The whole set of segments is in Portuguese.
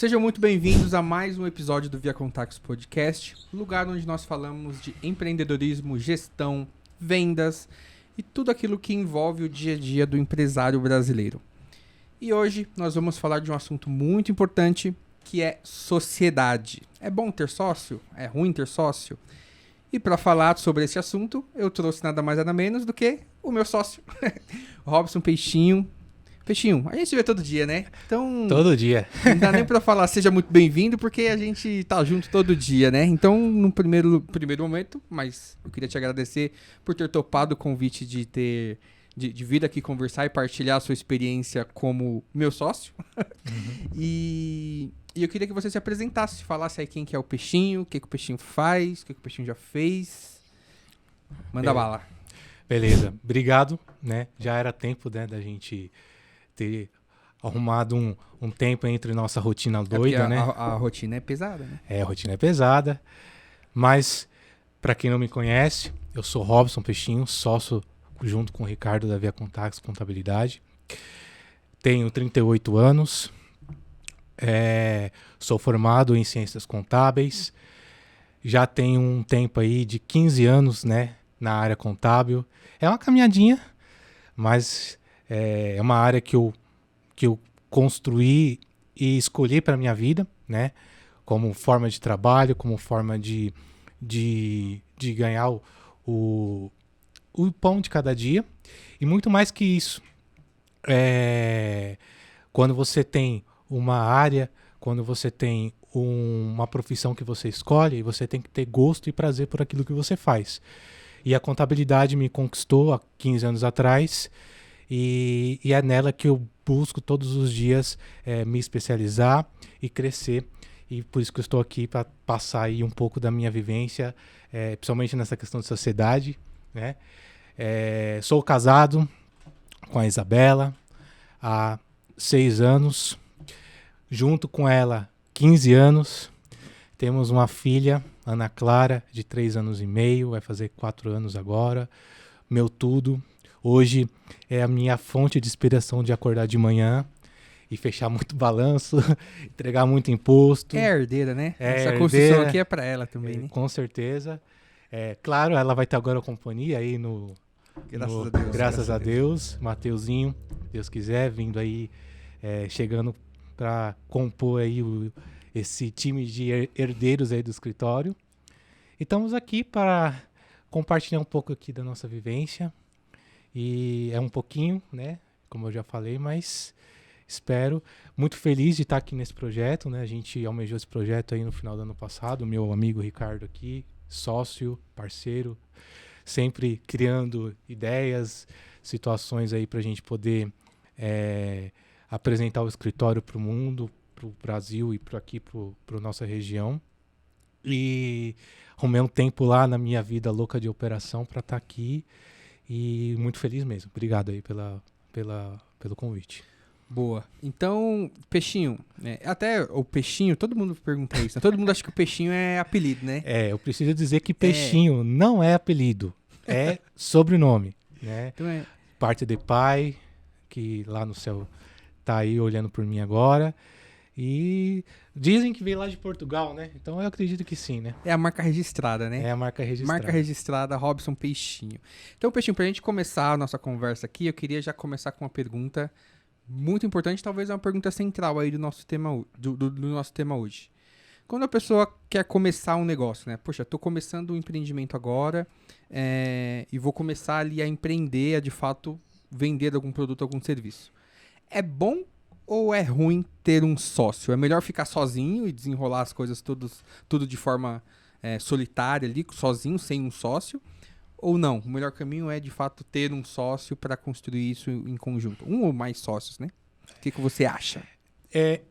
Sejam muito bem-vindos a mais um episódio do Via Contactos Podcast, lugar onde nós falamos de empreendedorismo, gestão, vendas e tudo aquilo que envolve o dia a dia do empresário brasileiro. E hoje nós vamos falar de um assunto muito importante, que é sociedade. É bom ter sócio? É ruim ter sócio? E para falar sobre esse assunto, eu trouxe nada mais nada menos do que o meu sócio, Robson Peixinho. Peixinho, a gente se vê todo dia, né? Então, todo dia. Não dá nem pra falar seja muito bem-vindo, porque a gente tá junto todo dia, né? Então, no primeiro momento, mas eu queria te agradecer por ter topado o convite de vir aqui conversar e partilhar a sua experiência como meu sócio. E eu queria que você se apresentasse, falasse aí quem que é o Peixinho, o que o Peixinho faz, o que o Peixinho já fez. Manda bala. Beleza, obrigado, né? Já era tempo, né, da gente ter arrumado um tempo entre nossa rotina doida, né? A rotina é pesada, né? A rotina é pesada, mas para quem não me conhece, eu sou Robson Peixinho, sócio junto com o Ricardo da Via Contactos Contabilidade. Tenho 38 anos, sou formado em Ciências Contábeis, já tenho um tempo aí de 15 anos, né, na área contábil. É uma caminhadinha, mas é uma área que eu construí e escolhi para a minha vida, né? Como forma de trabalho, como forma de ganhar o pão de cada dia. E muito mais que isso. Quando você tem uma área, quando você tem uma profissão que você escolhe, você tem que ter gosto e prazer por aquilo que você faz. E a contabilidade me conquistou há 15 anos atrás. E é nela que eu busco todos os dias me especializar e crescer. E por isso que eu estou aqui para passar aí um pouco da minha vivência, principalmente nessa questão de sociedade, né? Sou casado com a Isabela há 6 anos. Junto com ela, 15 anos. Temos uma filha, Ana Clara, de 3 anos e meio, vai fazer 4 anos agora. Meu tudo. Hoje é a minha fonte de inspiração de acordar de manhã e fechar muito balanço, entregar muito imposto. É herdeira, né? Essa herdeira, construção aqui é para ela também, né? Com certeza. Claro, ela vai ter agora a companhia aí no... Graças a Deus. Mateuzinho, Deus quiser, vindo aí, chegando para compor aí esse time de herdeiros aí do escritório. E estamos aqui para compartilhar um pouco aqui da nossa vivência. E é um pouquinho, né? Como eu já falei, mas espero. Muito feliz de estar aqui nesse projeto, né? A gente almejou esse projeto aí no final do ano passado. Meu amigo Ricardo aqui, sócio, parceiro, sempre criando ideias, situações aí para a gente poder apresentar o escritório para o mundo, para o Brasil e para aqui, para a nossa região. E arrumei um tempo lá na minha vida louca de operação para estar aqui. E muito feliz mesmo. Obrigado aí pelo convite. Boa. Então, Peixinho, até o Peixinho, todo mundo pergunta isso, né? Todo mundo acha que o Peixinho é apelido, né? Eu preciso dizer que Peixinho não é apelido, é sobrenome, né? Então Parte de pai, que lá no céu tá aí olhando por mim agora. E dizem que veio lá de Portugal, né? Então eu acredito que sim, né? É a marca registrada, né? É a marca registrada. Marca registrada, Robson Peixinho. Então, Peixinho, pra gente começar a nossa conversa aqui, eu queria já começar com uma pergunta muito importante, talvez é uma pergunta central aí do nosso tema, do nosso tema hoje. Quando a pessoa quer começar um negócio, né? Poxa, tô começando um empreendimento agora e vou começar ali a empreender, a de fato vender algum produto, algum serviço. É bom ou é ruim ter um sócio? É melhor ficar sozinho e desenrolar as coisas tudo de forma solitária ali, sozinho, sem um sócio? Ou não? O melhor caminho é, de fato, ter um sócio para construir isso em conjunto. Um ou mais sócios, né? O que você acha?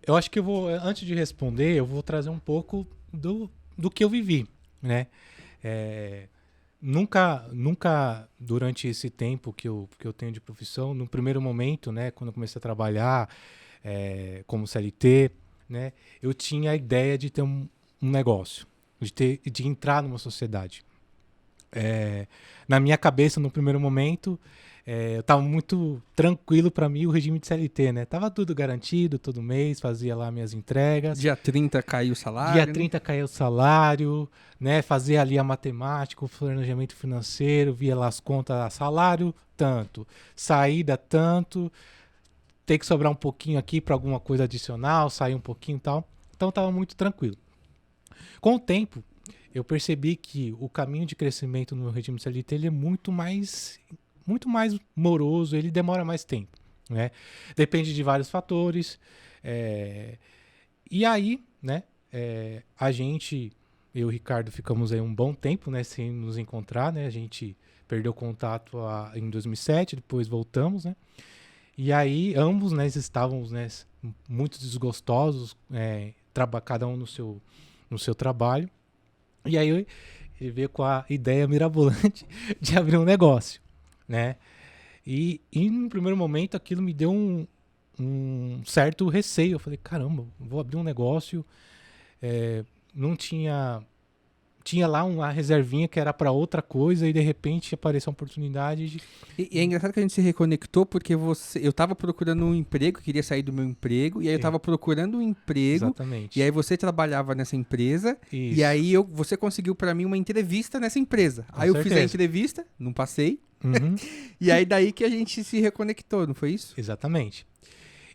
Eu acho que eu vou, antes de responder, eu vou trazer um pouco do que eu vivi, né? Nunca durante esse tempo que eu tenho de profissão, no primeiro momento, né, quando eu comecei a trabalhar como CLT, né, eu tinha a ideia de ter um negócio, de entrar numa sociedade. Na minha cabeça, no primeiro momento, eu tava muito tranquilo para mim o regime de CLT, né? Tava tudo garantido, todo mês, fazia lá minhas entregas. Dia 30 caiu o Dia salário. 30 caiu o salário, né? Fazia ali a matemática, o planejamento financeiro, via lá as contas, salário, tanto, saída, tanto, tem que sobrar um pouquinho aqui para alguma coisa adicional, sair um pouquinho e tal. Então tava muito tranquilo. Com o tempo, eu percebi que o caminho de crescimento no regime CLT ele é muito mais moroso, ele demora mais tempo, né? Depende de vários fatores. E aí, né? A gente, eu e o Ricardo, ficamos aí um bom tempo, né? Sem nos encontrar, né? A gente perdeu contato em 2007, depois voltamos, né? E aí, ambos, né? Estávamos, né? Muito desgostosos, cada um no seu trabalho. E aí ele veio com a ideia mirabolante de abrir um negócio, né? E no primeiro momento aquilo me deu um certo receio. Eu falei, caramba, vou abrir um negócio. Não tinha lá uma reservinha que era para outra coisa e de repente apareceu a oportunidade de... E é engraçado que a gente se reconectou porque eu tava procurando um emprego, queria sair do meu emprego, e aí eu tava procurando um emprego. Exatamente. E aí você trabalhava nessa empresa, Isso. e aí você conseguiu para mim uma entrevista nessa empresa. Com aí eu certeza. fiz a entrevista, não passei, Uhum. e aí daí que a gente se reconectou, não foi isso? Exatamente.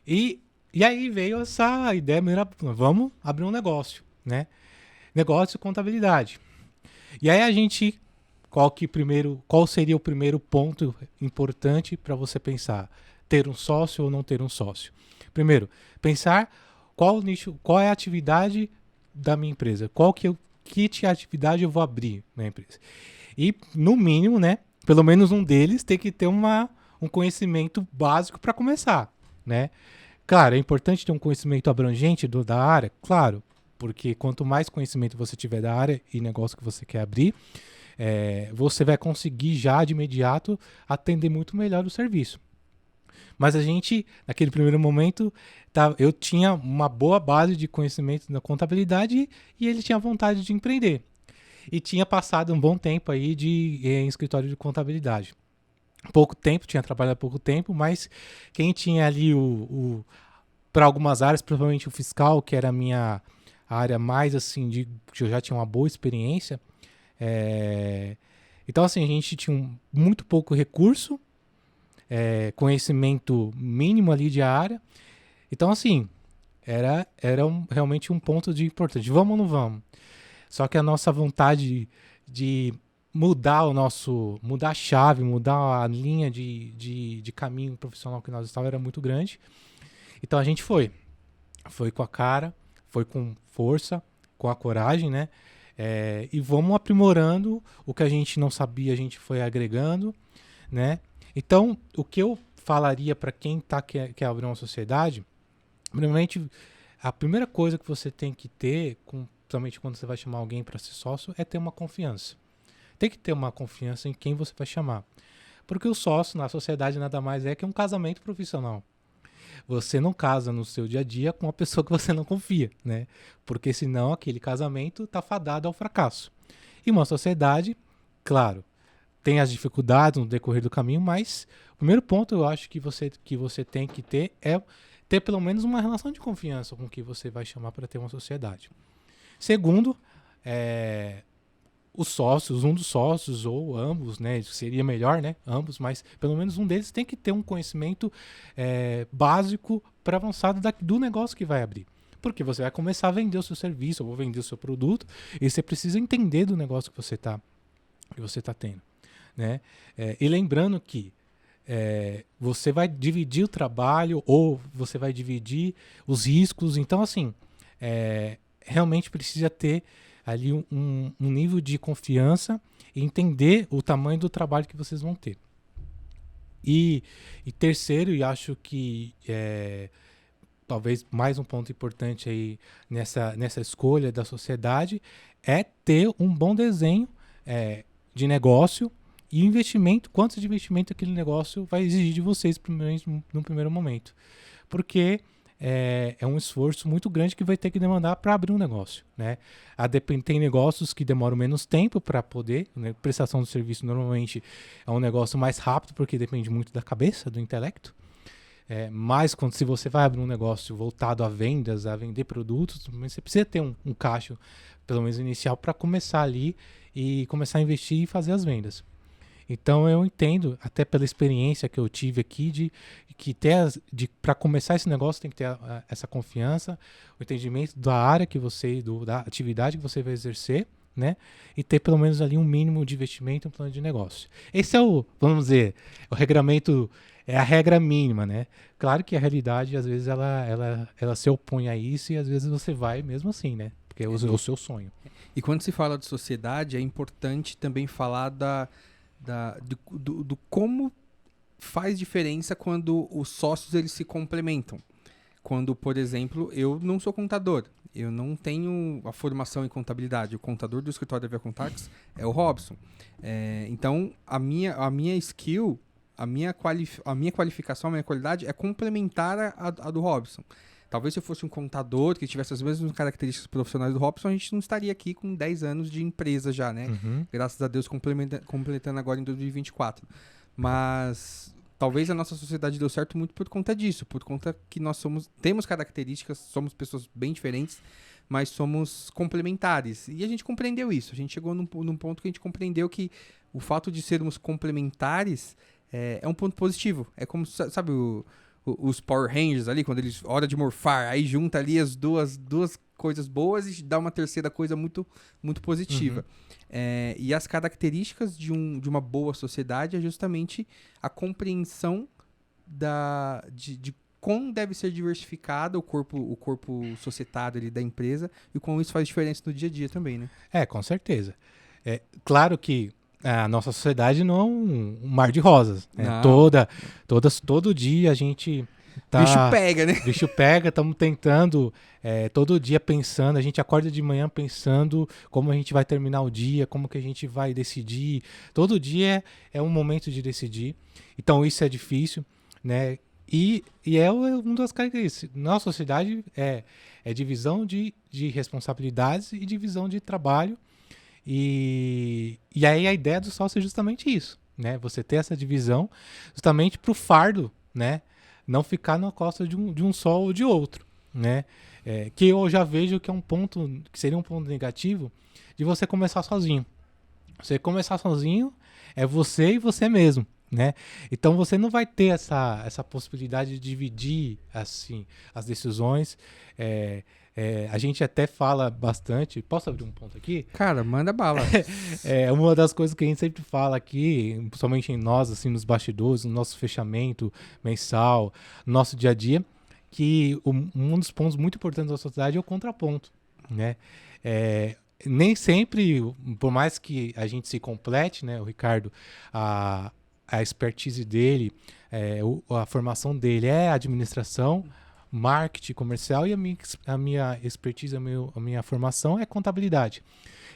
E aí veio essa ideia, vamos abrir um negócio, né? Negócio e contabilidade. E aí a gente, qual seria o primeiro ponto importante para você pensar? Ter um sócio ou não ter um sócio? Primeiro, pensar qual é a atividade da minha empresa, que atividade eu vou abrir na empresa. E, no mínimo, né, pelo menos um deles tem que ter um conhecimento básico para começar, né? Claro, é importante ter um conhecimento abrangente da área, claro, porque quanto mais conhecimento você tiver da área e negócio que você quer abrir, você vai conseguir já de imediato atender muito melhor o serviço. Mas a gente, naquele primeiro momento, eu tinha uma boa base de conhecimento na contabilidade e ele tinha vontade de empreender. E tinha passado um bom tempo aí em escritório de contabilidade. Tinha trabalhado há pouco tempo, mas quem tinha ali para algumas áreas, provavelmente o fiscal, que era a minha área mais assim, que eu já tinha uma boa experiência. Então, assim, a gente tinha muito pouco recurso, conhecimento mínimo ali de área. Então, assim, era realmente um ponto de importante. Vamos ou não vamos? Só que a nossa vontade de mudar a chave, mudar a linha de caminho profissional que nós estávamos era muito grande. Então a gente foi com a cara, foi com força, com a coragem, né? E vamos aprimorando o que a gente não sabia, a gente foi agregando, né? Então, o que eu falaria para quem quer abrir uma sociedade, primeiramente, a primeira coisa que você tem que ter, principalmente quando você vai chamar alguém para ser sócio, é ter uma confiança. Tem que ter uma confiança em quem você vai chamar. Porque o sócio na sociedade nada mais é que um casamento profissional. Você não casa no seu dia a dia com uma pessoa que você não confia, né? Porque senão aquele casamento está fadado ao fracasso. E uma sociedade, claro, tem as dificuldades no decorrer do caminho, mas o primeiro ponto eu acho que você tem que ter é ter pelo menos uma relação de confiança com quem você vai chamar para ter uma sociedade. Segundo, os sócios, um dos sócios ou ambos, né, seria melhor, né, ambos, mas pelo menos um deles tem que ter um conhecimento básico para avançado do negócio que vai abrir. Porque você vai começar a vender o seu serviço ou vender o seu produto e você precisa entender do negócio que você está tendo, né? E lembrando que você vai dividir o trabalho ou você vai dividir os riscos. Então, assim, realmente precisa ter ali um nível de confiança e entender o tamanho do trabalho que vocês vão ter. E terceiro, e acho que talvez mais um ponto importante aí nessa escolha da sociedade, é ter um bom desenho de negócio e investimento, quanto de investimento aquele negócio vai exigir de vocês no primeiro momento. Porque é um esforço muito grande que vai ter que demandar para abrir um negócio, né? Tem negócios que demoram menos tempo para poder, né? Prestação de serviço normalmente é um negócio mais rápido porque depende muito da cabeça, do intelecto. Mas se você vai abrir um negócio voltado a vendas, a vender produtos, você precisa ter um caixa, pelo menos inicial, para começar ali e começar a investir e fazer as vendas. Então eu entendo, até pela experiência que eu tive aqui, para começar esse negócio tem que ter essa confiança, o entendimento da área que você, da atividade que você vai exercer, né? E ter pelo menos ali um mínimo de investimento, um plano de negócio. Esse é vamos dizer, o regramento, é a regra mínima, né? Claro que a realidade, às vezes, ela se opõe a isso e às vezes você vai mesmo assim, né? Porque é o seu sonho. E quando se fala de sociedade, é importante também falar do como faz diferença quando os sócios eles se complementam. Quando, por exemplo, eu não sou contador, eu não tenho a formação em contabilidade, o contador do escritório da Via Contax é o Robson. Então, a minha skill, a minha qualificação, a minha qualidade é complementar a do Robson. Talvez se eu fosse um contador que tivesse as mesmas características profissionais do Robson, a gente não estaria aqui com 10 anos de empresa já, né? Uhum. Graças a Deus, completando agora em 2024. Mas talvez a nossa sociedade deu certo muito por conta disso, por conta que nós temos características, somos pessoas bem diferentes, mas somos complementares. E a gente compreendeu isso. A gente chegou num ponto que a gente compreendeu que o fato de sermos complementares é um ponto positivo. É como, sabe, os Power Rangers ali, quando eles, hora de morfar, aí junta ali as duas coisas boas e dá uma terceira coisa muito, muito positiva. E as características de uma boa sociedade é justamente a compreensão de como deve ser diversificado o corpo societário ali da empresa e como isso faz diferença no dia a dia também, né? Com certeza. Claro que a nossa sociedade não é um mar de rosas. Né? Todo dia a gente tá... Bicho pega, né? Bicho pega, estamos tentando, todo dia pensando, a gente acorda de manhã pensando como a gente vai terminar o dia, como que a gente vai decidir. Todo dia é um momento de decidir. Então isso é difícil, né? E é uma das características. Nossa sociedade é divisão de responsabilidades e divisão de trabalho. E aí a ideia do sócio é justamente isso, né? Você ter essa divisão justamente para o fardo, né? Não ficar na costa de um só ou de outro, né? Que eu já vejo que é que seria um ponto negativo de você começar sozinho. Você começar sozinho é você e você mesmo, né? Então você não vai ter essa possibilidade de dividir assim as decisões. A gente até fala bastante. Posso abrir um ponto aqui? Cara, manda bala. Uma das coisas que a gente sempre fala aqui, principalmente em nós, assim, nos bastidores, no nosso fechamento mensal, no nosso dia a dia, que um dos pontos muito importantes da sociedade é o contraponto, né? Nem sempre, por mais que a gente se complete, né, o Ricardo, a expertise dele, a formação dele é administração, marketing comercial, e a minha expertise, a minha formação é contabilidade.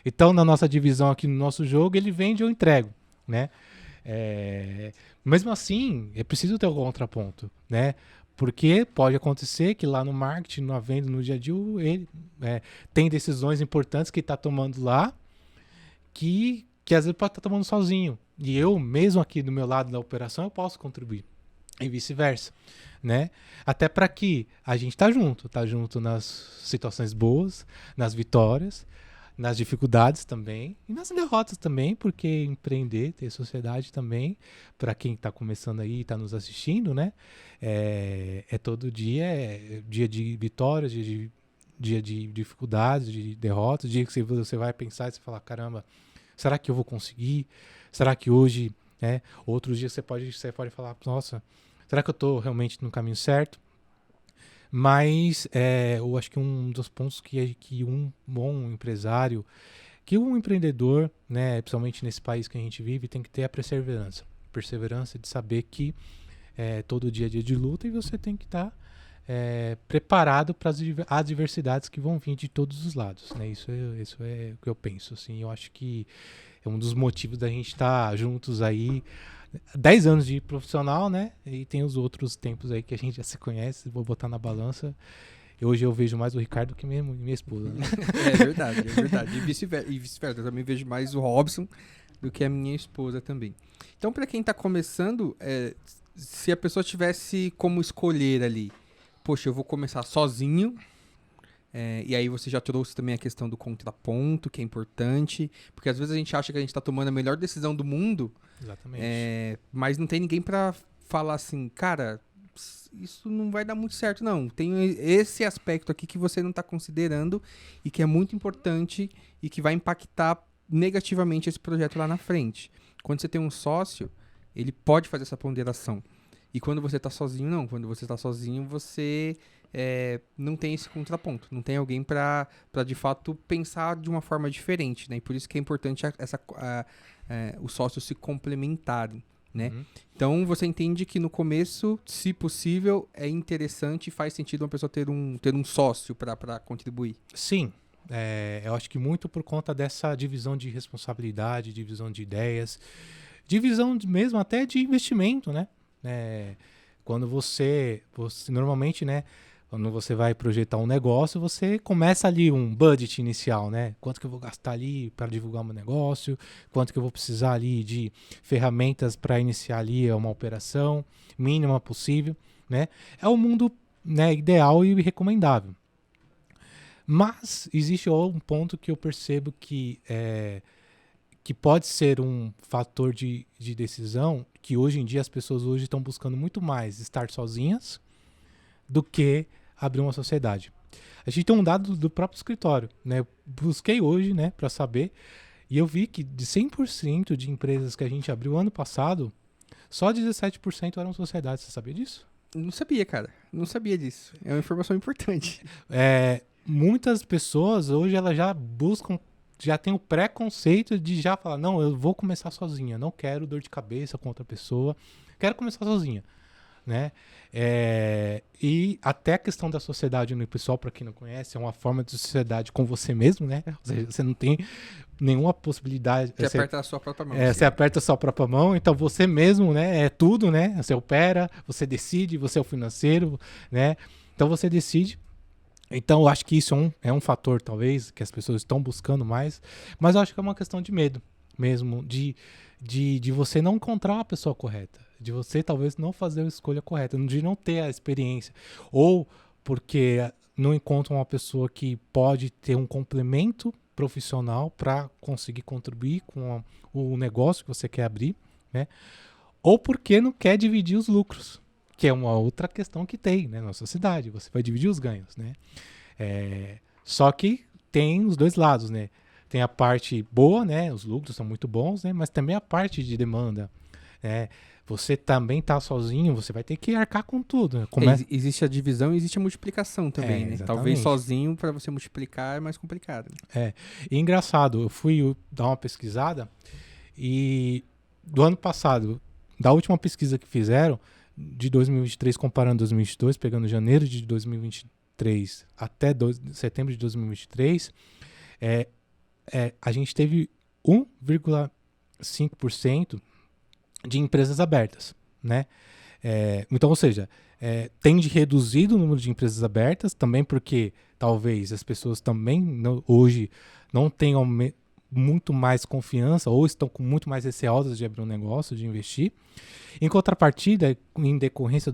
Então, na nossa divisão aqui no nosso jogo, ele vende ou entrego, né? Mesmo assim, é preciso ter um contraponto, né? Porque pode acontecer que lá no marketing, na venda, no dia a dia, ele tem decisões importantes que está tomando lá que às vezes pode estar tomando sozinho. E eu, mesmo aqui do meu lado da operação, eu posso contribuir. E vice-versa, né? Até para que a gente tá junto nas situações boas, nas vitórias, nas dificuldades também e nas derrotas também, porque empreender, ter sociedade também, para quem está começando aí e está nos assistindo, né? Todo dia, dia de vitórias, dia de dificuldades, de derrotas, dia que você vai pensar e você fala, caramba, será que eu vou conseguir? Será que hoje, né? Outros dias você pode falar, nossa, será que eu estou realmente no caminho certo? Mas eu acho que um dos pontos que um bom empresário, que um empreendedor, né, principalmente nesse país que a gente vive, tem que ter a perseverança. Perseverança de saber que todo dia é dia de luta e você tem que estar preparado para as adversidades que vão vir de todos os lados. Né? Isso é o que eu penso. Assim, eu acho que é um dos motivos da gente estar juntos aí 10 anos de profissional, né? E tem os outros tempos aí que a gente já se conhece, vou botar na balança. E hoje eu vejo mais o Ricardo que minha esposa. Né? É verdade, é verdade. E vice-versa. Eu também vejo mais o Robson do que a minha esposa também. Então, para quem tá começando, se a pessoa tivesse como escolher ali, poxa, eu vou começar sozinho. E aí você já trouxe também a questão do contraponto, que é importante. Porque às vezes a gente acha que a gente tá tomando a melhor decisão do mundo. Exatamente. Mas não tem ninguém pra falar assim, cara, isso não vai dar muito certo, não. Tem esse aspecto aqui que você não tá considerando e que é muito importante e que vai impactar negativamente esse projeto lá na frente. Quando você tem um sócio, ele pode fazer essa ponderação. E quando você tá sozinho, não. Quando você tá sozinho, você não tem esse contraponto. Não tem alguém pra de fato pensar de uma forma diferente, né? E por isso que é importante os sócios se complementarem, né? Uhum. Então você entende que no começo, se possível, é interessante e faz sentido uma pessoa ter um sócio para contribuir. Sim, eu acho que muito por conta dessa divisão de responsabilidade, divisão de ideias, divisão mesmo até de investimento, né? Quando você normalmente, né? Quando você vai projetar um negócio, você começa ali um budget inicial, né? Quanto que eu vou gastar ali para divulgar meu negócio, quanto que eu vou precisar ali de ferramentas para iniciar ali uma operação mínima possível, né? É o mundo, né, ideal e recomendável. Mas existe um ponto que eu percebo que pode ser um fator de decisão, que hoje em dia as pessoas hoje estão buscando muito mais estar sozinhas do que abrir uma sociedade. A gente tem um dado do próprio escritório, né? Eu busquei hoje, né, para saber, e eu vi que de 100% de empresas que a gente abriu ano passado, só 17% eram sociedades. Você sabia disso? Não sabia, cara. Não sabia disso. É uma informação importante. Muitas pessoas hoje elas já buscam, já tem o preconceito de já falar, não, eu vou começar sozinha, não quero dor de cabeça com outra pessoa, quero começar sozinha. Né? E até a questão da sociedade no pessoal, para quem não conhece, é uma forma de sociedade com você mesmo, né? Ou seja, você não tem nenhuma possibilidade. Você aperta a sua própria mão. Você aperta a sua própria mão, então você mesmo, né? É tudo, né? Você opera, você decide, você é o financeiro, né? Então você decide. Então eu acho que isso é um fator, talvez, que as pessoas estão buscando mais, mas eu acho que é uma questão de medo mesmo, de você não encontrar a pessoa correta, de você talvez não fazer a escolha correta, de não ter a experiência, ou porque não encontra uma pessoa que pode ter um complemento profissional para conseguir contribuir com o negócio que você quer abrir, né? Ou porque não quer dividir os lucros, que é uma outra questão que tem, né, na sociedade, você vai dividir os ganhos, né? Só que tem os dois lados, né? Tem a parte boa, né? Os lucros são muito bons, né? Mas também a parte de demanda, né? Você também tá sozinho, você vai ter que arcar com tudo. Né? Existe a divisão e existe a multiplicação também, né? Exatamente. Talvez sozinho, para você multiplicar, é mais complicado. E engraçado, eu fui dar uma pesquisada e do ano passado, da última pesquisa que fizeram, de 2023 comparando 2022, pegando janeiro de 2023 até setembro de 2023, a gente teve 1,5% de empresas abertas, né? Então, ou seja, tende reduzido o número de empresas abertas, também porque talvez as pessoas também hoje não tenham muito mais confiança ou estão com muito mais receosas de abrir um negócio, de investir. Em contrapartida, em decorrência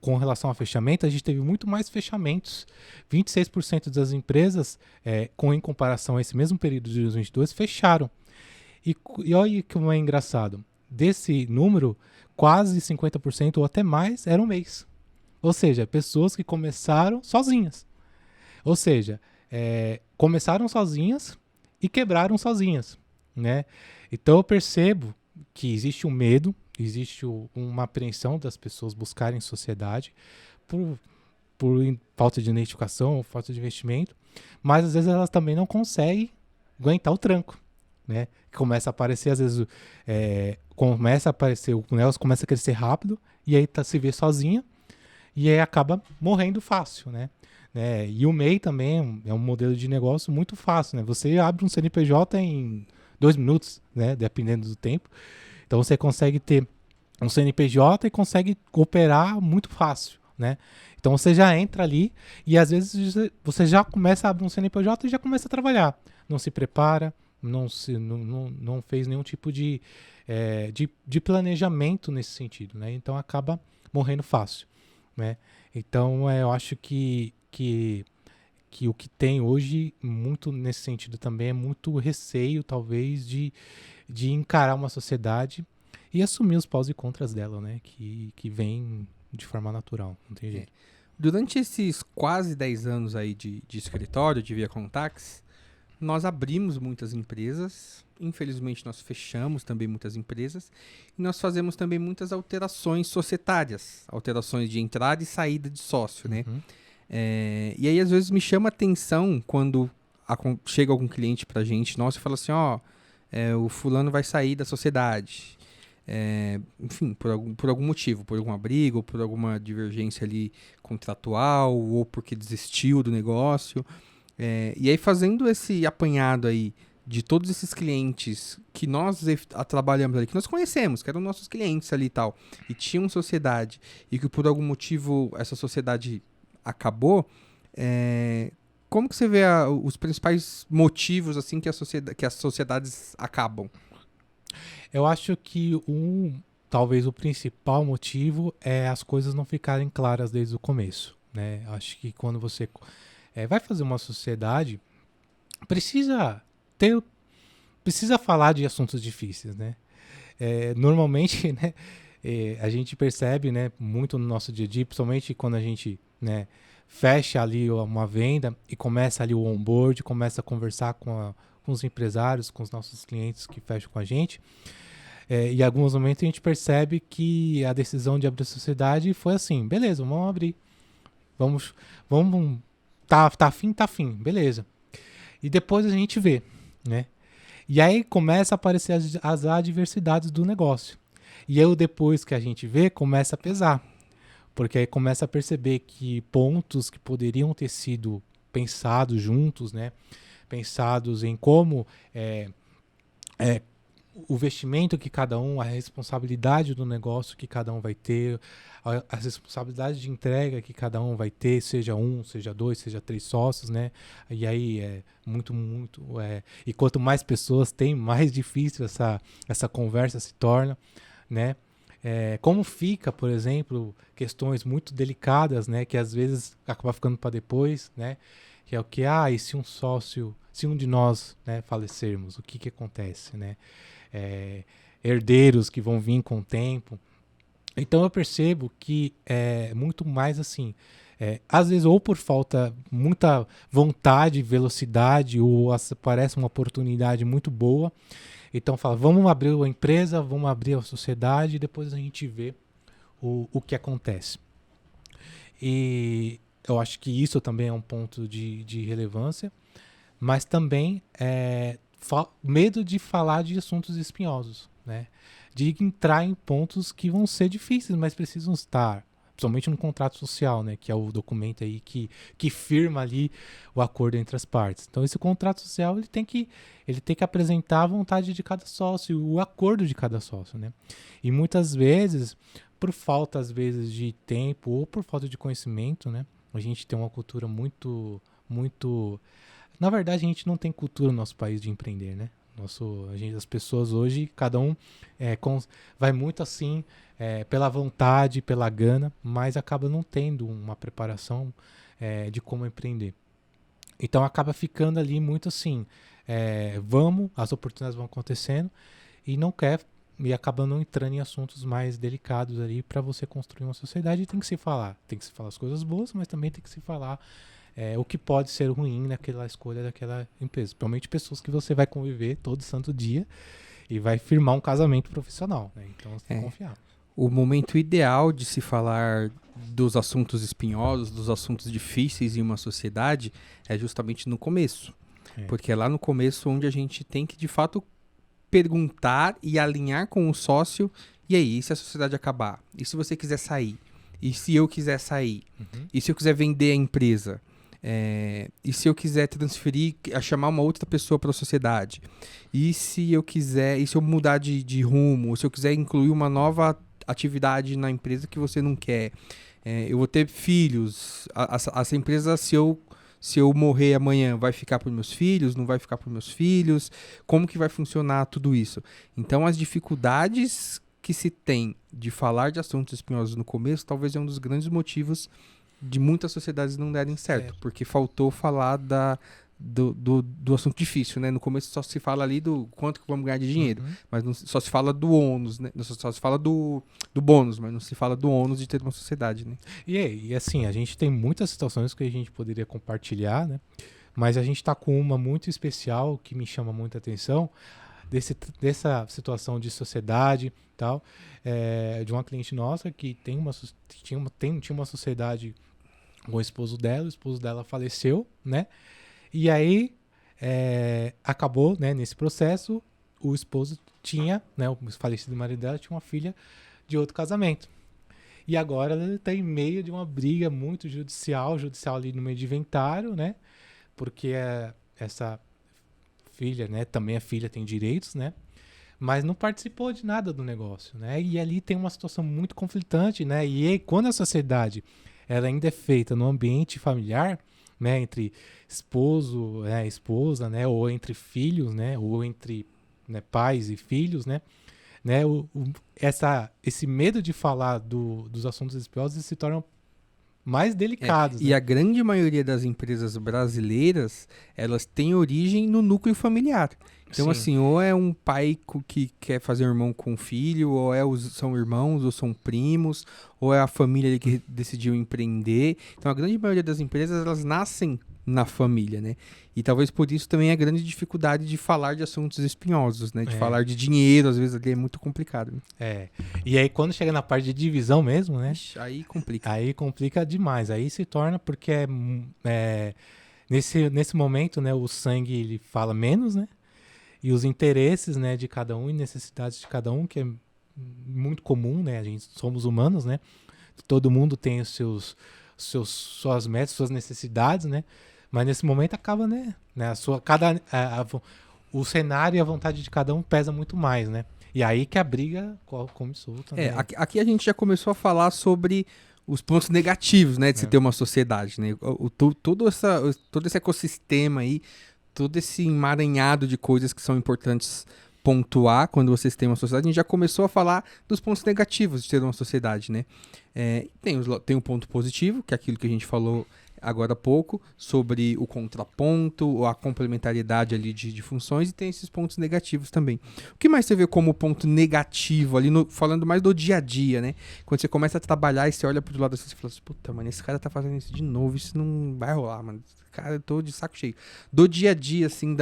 com relação a fechamento, a gente teve muito mais fechamentos. 26% das empresas, em comparação a esse mesmo período de 2022, fecharam. E olha como é engraçado. Desse número, quase 50% ou até mais eram mês. Ou seja, pessoas que começaram sozinhas. Ou seja, começaram sozinhas e quebraram sozinhas, né? Então eu percebo que existe um medo, existe uma apreensão das pessoas buscarem sociedade por falta de identificação, falta de investimento, mas às vezes elas também não conseguem aguentar o tranco, né? Começa a aparecer, às vezes, o negócio começa a crescer rápido e aí se vê sozinha e aí acaba morrendo fácil, né? E o MEI também é um modelo de negócio muito fácil, né? Você abre um CNPJ em 2 minutos, né? Dependendo do tempo. Então você consegue ter um CNPJ e consegue operar muito fácil, né? Então você já entra ali e às vezes você já começa a abrir um CNPJ e já começa a trabalhar. Não se prepara, não fez nenhum tipo de planejamento nesse sentido, né? Então acaba morrendo fácil, né? Então eu acho que o que tem hoje, muito nesse sentido também, é muito receio, talvez, de encarar uma sociedade e assumir os prós e contras dela, né? Que vem de forma natural, não tem jeito. Durante esses quase 10 anos aí de escritório, de Via Contax, nós abrimos muitas empresas, infelizmente nós fechamos também muitas empresas, e nós fazemos também muitas alterações societárias, alterações de entrada e saída de sócio, né? E aí às vezes me chama atenção quando chega algum cliente pra gente, nossa, e fala assim, o fulano vai sair da sociedade. Enfim, por algum motivo, por alguma briga, ou por alguma divergência ali contratual, ou porque desistiu do negócio. E aí fazendo esse apanhado aí de todos esses clientes que nós trabalhamos ali, que nós conhecemos, que eram nossos clientes ali e tal, e tinham sociedade, e que por algum motivo essa sociedade acabou, como que você vê os principais motivos assim que as sociedades acabam? Eu acho que talvez o principal motivo é as coisas não ficarem claras desde o começo, né? Acho que quando você vai fazer uma sociedade, precisa falar de assuntos difíceis, né? Normalmente, né, a gente percebe, né, muito no nosso dia a dia, principalmente quando a gente, né, fecha ali uma venda e começa ali o onboard, começa a conversar com os empresários, com os nossos clientes que fecham com a gente. E em alguns momentos a gente percebe que a decisão de abrir a sociedade foi assim, beleza, vamos abrir. Vamos, tá afim, beleza. E depois a gente vê, né? E aí começa a aparecer as adversidades do negócio. E aí depois que a gente vê, começa a pesar. Porque aí começa a perceber que pontos que poderiam ter sido pensados juntos, né? Pensados em como o vestimento que cada um, a responsabilidade do negócio que cada um vai ter, as responsabilidades de entrega que cada um vai ter, seja 1, seja 2, seja 3 sócios, né? E aí e quanto mais pessoas tem, mais difícil essa conversa se torna, né? Como fica, por exemplo, questões muito delicadas, né? Que às vezes acaba ficando para depois, né? Que é o que, e se um de nós, né, falecermos, o que acontece, né? Herdeiros que vão vir com o tempo. Então eu percebo que é muito mais assim, às vezes ou por falta, muita vontade, velocidade, ou parece uma oportunidade muito boa. Então fala, vamos abrir a empresa, vamos abrir a sociedade e depois a gente vê o que acontece. E eu acho que isso também é um ponto de relevância, mas também medo de falar de assuntos espinhosos, né? De entrar em pontos que vão ser difíceis, mas precisam estar, principalmente no contrato social, né? Que é o documento aí que firma ali o acordo entre as partes. Então esse contrato social ele tem que apresentar a vontade de cada sócio, o acordo de cada sócio, né? E muitas vezes, por falta às vezes de tempo ou por falta de conhecimento, né? A gente tem uma cultura muito na verdade, a gente não tem cultura no nosso país de empreender, né? As pessoas hoje, cada um vai muito assim, pela vontade, pela gana, mas acaba não tendo uma preparação de como empreender. Então acaba ficando ali muito assim, as oportunidades vão acontecendo e acaba não entrando em assuntos mais delicados ali para você construir uma sociedade. E tem que se falar as coisas boas, mas também tem que se falar o que pode ser ruim naquela escolha daquela empresa. Principalmente pessoas que você vai conviver todo santo dia e vai firmar um casamento profissional, né? Então você tem que confiar. O momento ideal de se falar dos assuntos espinhosos, dos assuntos difíceis em uma sociedade é justamente no começo. Porque é lá no começo onde a gente tem que, de fato, perguntar e alinhar com o sócio. E aí, e se a sociedade acabar? E se você quiser sair? E se eu quiser sair? E se eu quiser vender a empresa? E se eu quiser transferir, chamar uma outra pessoa para a sociedade? E se eu mudar de rumo? Se eu quiser incluir uma nova atividade na empresa que você não quer? Eu vou ter filhos. Essa empresa, se eu morrer amanhã, vai ficar para meus filhos? Não vai ficar para meus filhos? Como que vai funcionar tudo isso? Então, as dificuldades que se tem de falar de assuntos espinhosos no começo, talvez é um dos grandes motivos de muitas sociedades não derem certo, porque faltou falar do assunto difícil, né? No começo só se fala ali do quanto que vamos ganhar de dinheiro, mas só se fala do ônus, né? Só se fala do bônus, mas não se fala do ônus de ter uma sociedade, né? E assim, a gente tem muitas situações que a gente poderia compartilhar, né? Mas a gente está com uma muito especial que me chama muita atenção, dessa situação de sociedade tal, de uma cliente nossa que tinha uma sociedade com o esposo dela faleceu, né? E aí, acabou, né, nesse processo, o esposo tinha, né, o falecido marido dela tinha uma filha de outro casamento. E agora ela está em meio de uma briga muito judicial ali no meio de inventário, né? Porque essa filha, né, também a filha tem direitos, né? Mas não participou de nada do negócio, né? E ali tem uma situação muito conflitante, né? E aí, quando a sociedade ela ainda é feita no ambiente familiar, né, entre esposo, esposa, né, ou entre filhos, né, ou entre, né, pais e filhos, né, esse medo de falar dos assuntos espinhosos se torna mais delicados. E né? a grande maioria das empresas brasileiras, elas têm origem no núcleo familiar. Então, Sim. assim, ou é um pai que quer fazer irmão com um filho, ou são irmãos, ou são primos, ou é a família ali que decidiu empreender. Então, a grande maioria das empresas, elas nascem na família, né? E talvez por isso também a grande dificuldade de falar de assuntos espinhosos, né? De falar de dinheiro, às vezes, ali é muito complicado. Né? E aí, quando chega na parte de divisão mesmo, né? Ixi, aí complica. Aí complica demais. Aí se torna porque nesse momento, né? O sangue, ele fala menos, né? E os interesses, né, de cada um e necessidades de cada um, que é muito comum, né? A gente somos humanos, né? Todo mundo tem suas metas, suas necessidades, né? Mas nesse momento acaba, né? O cenário e a vontade de cada um pesa muito mais, né? E aí que a briga come solta. Né? Aqui a gente já começou a falar sobre os pontos negativos, né, de se ter uma sociedade, né? Todo esse ecossistema aí, todo esse emaranhado de coisas que são importantes pontuar quando vocês têm uma sociedade, a gente já começou a falar dos pontos negativos de ter uma sociedade, né? Tem um ponto positivo, que é aquilo que a gente falou agora há pouco, sobre o contraponto, ou a complementariedade ali de funções, e tem esses pontos negativos também. O que mais você vê como ponto negativo ali, falando mais do dia a dia, né? Quando você começa a trabalhar e você olha pro lado assim, você fala assim, puta, mano, esse cara tá fazendo isso de novo, isso não vai rolar, mano. Cara, eu tô de saco cheio. Do dia a dia, assim,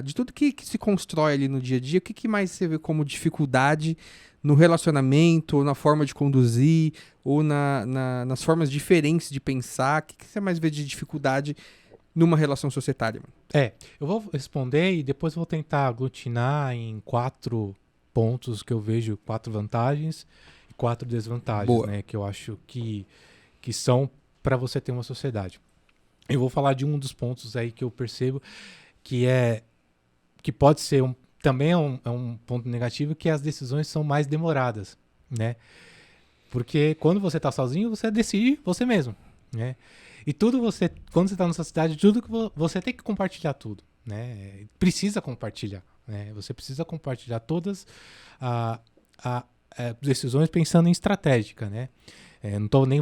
de tudo que se constrói ali no dia a dia, o que mais você vê como dificuldade no relacionamento, ou na forma de conduzir, ou nas formas diferentes de pensar? O que você mais vê de dificuldade numa relação societária? Mano? Eu vou responder e depois vou tentar aglutinar em 4 pontos que eu vejo, 4 vantagens e 4 desvantagens, né? Que eu acho que são para você ter uma sociedade. Eu vou falar de um dos pontos aí que eu percebo que pode ser também é um ponto negativo, que as decisões são mais demoradas, né? Porque quando você está sozinho, você decide você mesmo, né? E quando você está na sociedade, tudo que você tem que compartilhar tudo, né? Precisa compartilhar, né? Você precisa compartilhar todas as decisões pensando em estratégica, né?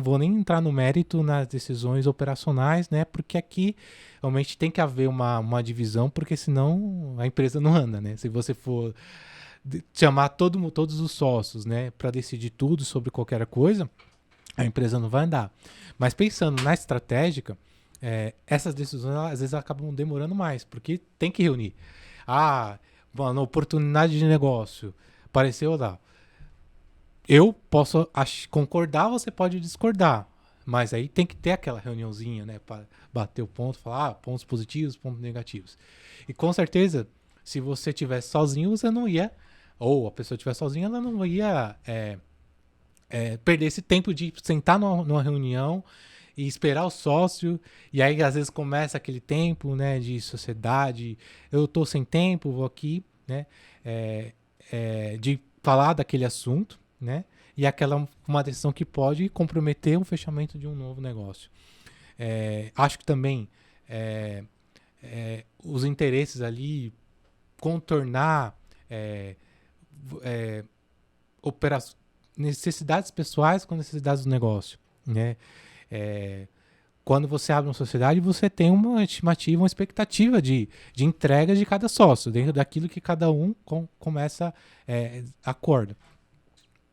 Vou nem entrar no mérito nas decisões operacionais, né? Porque aqui realmente tem que haver uma divisão, porque senão a empresa não anda, né? Se você for chamar todos os sócios, né, para decidir tudo sobre qualquer coisa, a empresa não vai andar. Mas pensando na estratégica, essas decisões às vezes acabam demorando mais, porque tem que reunir. Mano, oportunidade de negócio apareceu lá. Eu posso concordar, você pode discordar. Mas aí tem que ter aquela reuniãozinha, né? Para bater o ponto, falar pontos positivos, pontos negativos. E com certeza, se você estivesse sozinho, você não ia... Ou a pessoa estivesse sozinha, ela não ia perder esse tempo de sentar numa reunião e esperar o sócio, e aí às vezes começa aquele tempo, né, de sociedade, eu tô sem tempo, vou aqui, né, de falar daquele assunto, né, e aquela uma decisão que pode comprometer o fechamento de um novo negócio. Acho que também os interesses ali, contornar necessidades pessoais com necessidades do negócio, né? Quando você abre uma sociedade, você tem uma estimativa, uma expectativa de entrega de cada sócio, dentro daquilo que cada um começa acorda.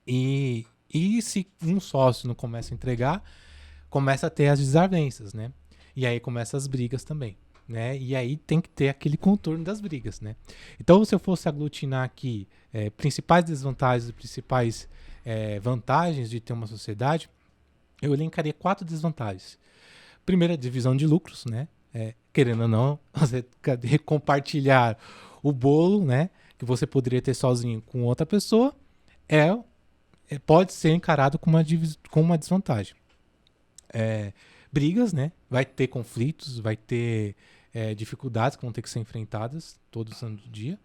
E se um sócio não começa a entregar, começa a ter as desavenças, né? E aí começam as brigas também, né? E aí tem que ter aquele contorno das brigas, né? Então, se eu fosse aglutinar aqui principais desvantagens e principais vantagens de ter uma sociedade, eu elencaria 4 desvantagens. Primeira, divisão de lucros, né? Querendo ou não, você compartilhar o bolo, né? Que você poderia ter sozinho com outra pessoa, pode ser encarado como uma desvantagem. Brigas, né? Vai ter conflitos, vai ter dificuldades que vão ter que ser enfrentadas todo santo dia.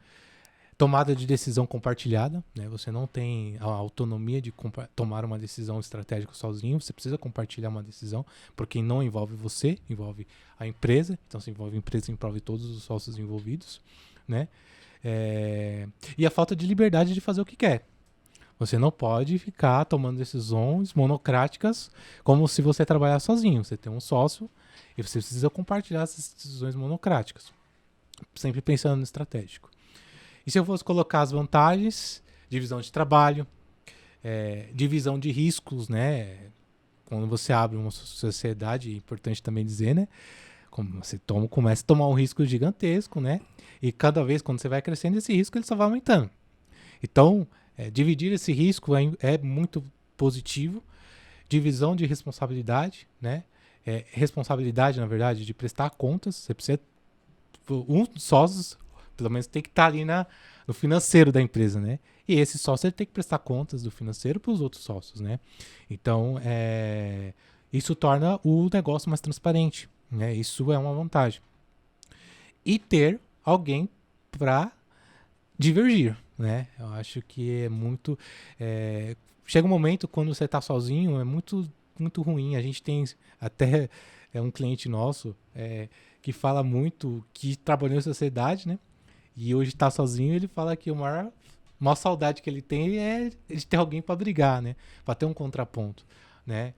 Tomada de decisão compartilhada, né? Você não tem a autonomia de tomar uma decisão estratégica sozinho, você precisa compartilhar uma decisão, porque não envolve você, envolve a empresa, então se envolve a empresa, envolve todos os sócios envolvidos, né? E a falta de liberdade de fazer o que quer. Você não pode ficar tomando decisões monocráticas como se você trabalhar sozinho. Você tem um sócio e você precisa compartilhar essas decisões monocráticas, sempre pensando no estratégico. E se eu fosse colocar as vantagens, divisão de trabalho, divisão de riscos, né? Quando você abre uma sociedade, é importante também dizer, né? Como você começa a tomar um risco gigantesco, né? E cada vez, quando você vai crescendo, esse risco ele só vai aumentando. Então, dividir esse risco é muito positivo. Divisão de responsabilidade, né? Responsabilidade, na verdade, de prestar contas. Você precisa... Um dos sócios, pelo menos, tem que estar ali no financeiro da empresa, né? E esse sócio ele tem que prestar contas do financeiro para os outros sócios, né? Então, isso torna o negócio mais transparente, né? Isso é uma vantagem. E ter alguém para divergir, né? Eu acho que é muito... chega um momento quando você está sozinho, é muito, muito ruim. A gente tem até um cliente nosso que fala muito, que trabalhou em sociedade, né? E hoje está sozinho, ele fala que a maior saudade que ele tem é de ter alguém para brigar, né? Para ter um contraponto, né?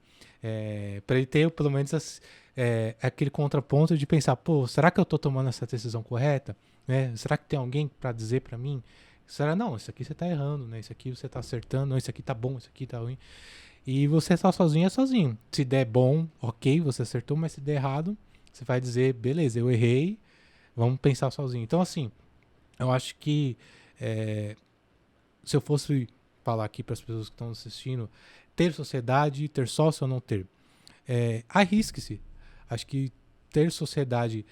Para ele ter, pelo menos, aquele contraponto de pensar, pô, será que eu estou tomando essa decisão correta? Né? Será que tem alguém para dizer para mim? Será, não, isso aqui você está errando, né? Isso aqui você está acertando, não, isso aqui tá bom, isso aqui tá ruim. E você está sozinho, é sozinho. Se der bom, ok, você acertou, mas se der errado, você vai dizer, beleza, eu errei, vamos pensar sozinho. Então, assim, eu acho que se eu fosse falar aqui para as pessoas que estão assistindo, ter sociedade, ter sócio ou não ter, arrisque-se. Acho que ter sociedade,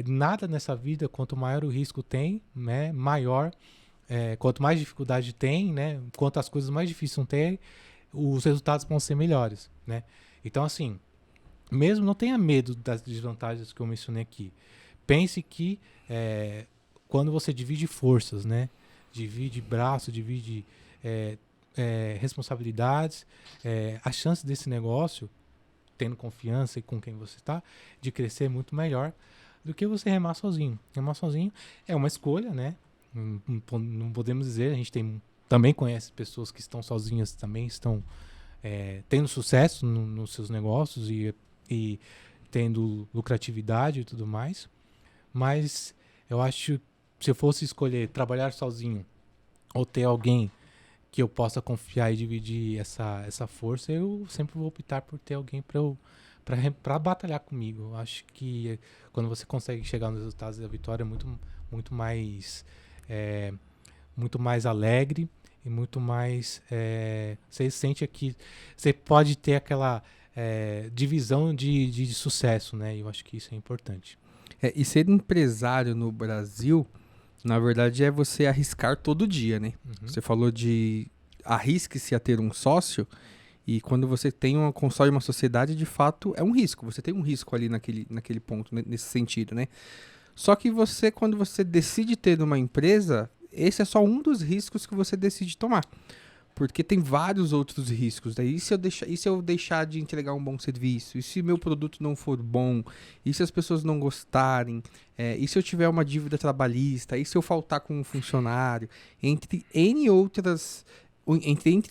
nada nessa vida, quanto maior o risco tem, né, maior, quanto mais dificuldade tem, né, quanto as coisas mais difíceis vão ter, os resultados vão ser melhores, né? Então, assim, mesmo não tenha medo das desvantagens que eu mencionei aqui. Pense que quando você divide forças, né? Divide braço, divide responsabilidades, a chance desse negócio, tendo confiança e com quem você está, de crescer é muito melhor do que você remar sozinho. Remar sozinho é uma escolha, né? Não podemos dizer, a gente também conhece pessoas que estão sozinhas, também estão tendo sucesso nos seus negócios e tendo lucratividade e tudo mais. Mas eu acho, se eu fosse escolher trabalhar sozinho ou ter alguém que eu possa confiar e dividir essa força, eu sempre vou optar por ter alguém para batalhar comigo. Eu acho que quando você consegue chegar nos resultados da vitória é muito mais alegre e muito mais... você sente que você pode ter aquela divisão de sucesso, né? Eu acho que isso é importante. E ser empresário no Brasil, na verdade, é você arriscar todo dia, né? Uhum. Você falou de arrisque-se a ter um sócio, E quando você tem uma console, uma sociedade, de fato, é um risco. Você tem um risco ali naquele ponto, nesse sentido, né? Só que você, quando você decide ter uma empresa, esse é só um dos riscos que você decide tomar. Porque tem vários outros riscos. Né? E se eu deixar de entregar um bom serviço? E se meu produto não for bom? E se as pessoas não gostarem? E se eu tiver uma dívida trabalhista? E se eu faltar com um funcionário? Entre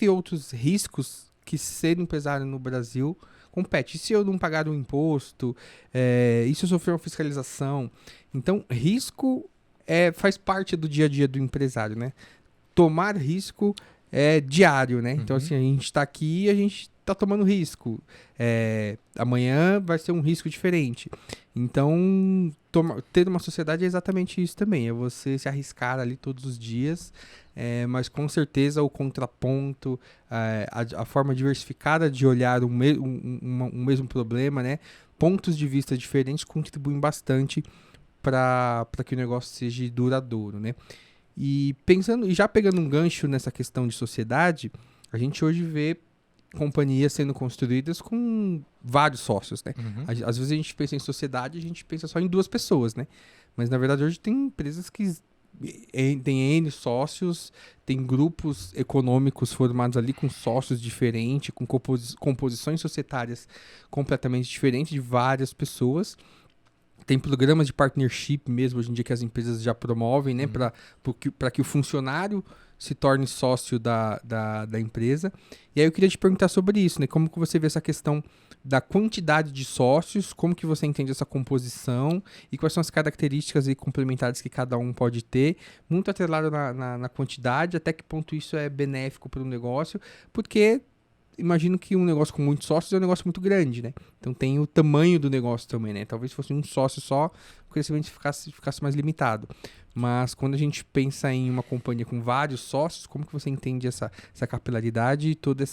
outros riscos que ser empresário no Brasil compete. E se eu não pagar um imposto? E se eu sofrer uma fiscalização? Então, risco faz parte do dia a dia do empresário, né? Tomar risco diário, né? Então, assim, a gente tá aqui e a gente tá tomando risco. Amanhã vai ser um risco diferente. Então, ter uma sociedade é exatamente isso também. É você se arriscar ali todos os dias, mas com certeza o contraponto, a forma diversificada de olhar um mesmo problema, né? Pontos de vista diferentes contribuem bastante para que o negócio seja duradouro, né? E já pegando um gancho nessa questão de sociedade, a gente hoje vê companhias sendo construídas com vários sócios, né? Às vezes a gente pensa em sociedade, a gente pensa só em 2 pessoas, né? Mas na verdade hoje tem empresas que tem N sócios, tem grupos econômicos formados ali com sócios diferentes, com composições societárias completamente diferentes de várias pessoas. Tem programas de partnership mesmo hoje em dia que as empresas já promovem, né? Para que o funcionário se torne sócio da empresa. E aí eu queria te perguntar sobre isso, né? Como que você vê essa questão da quantidade de sócios, como que você entende essa composição e quais são as características e complementares que cada um pode ter, muito atrelado na quantidade, até que ponto isso é benéfico para o negócio, porque imagino que um negócio com muitos sócios é um negócio muito grande, né? Então tem o tamanho do negócio também, né? Talvez fosse um sócio só, o crescimento ficasse mais limitado. Mas quando a gente pensa em uma companhia com vários sócios, como que você entende essa capilaridade e toda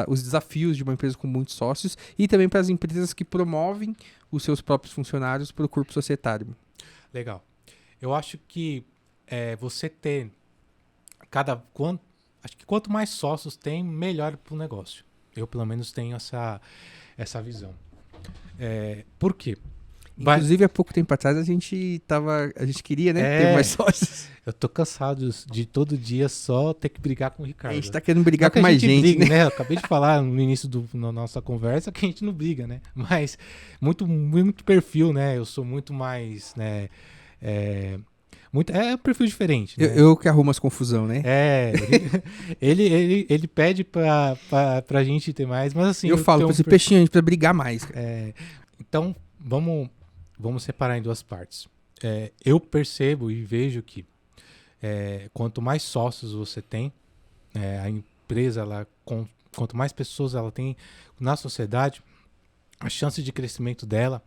os desafios de uma empresa com muitos sócios e também para as empresas que promovem os seus próprios funcionários para o corpo societário? Legal. Eu acho que você ter acho que quanto mais sócios tem, melhor para o negócio. Eu, pelo menos, tenho essa visão. Por quê? Inclusive, há pouco tempo atrás, a gente queria, né, ter mais sócios. Eu tô cansado de todo dia só ter que brigar com o Ricardo. A gente tá querendo brigar com mais gente, briga, né? Eu acabei de falar no início da nossa conversa que a gente não briga, né? Mas muito perfil, né? Eu sou muito mais, né? Um perfil diferente, né? Eu que arrumo as confusão, né? Ele pede pra gente ter mais, mas assim... Eu falo pra esse peixinho, a gente precisa brigar mais. Então, vamos separar em 2 partes. Eu percebo e vejo que quanto mais sócios você tem, a empresa, quanto mais pessoas ela tem na sociedade, a chance de crescimento dela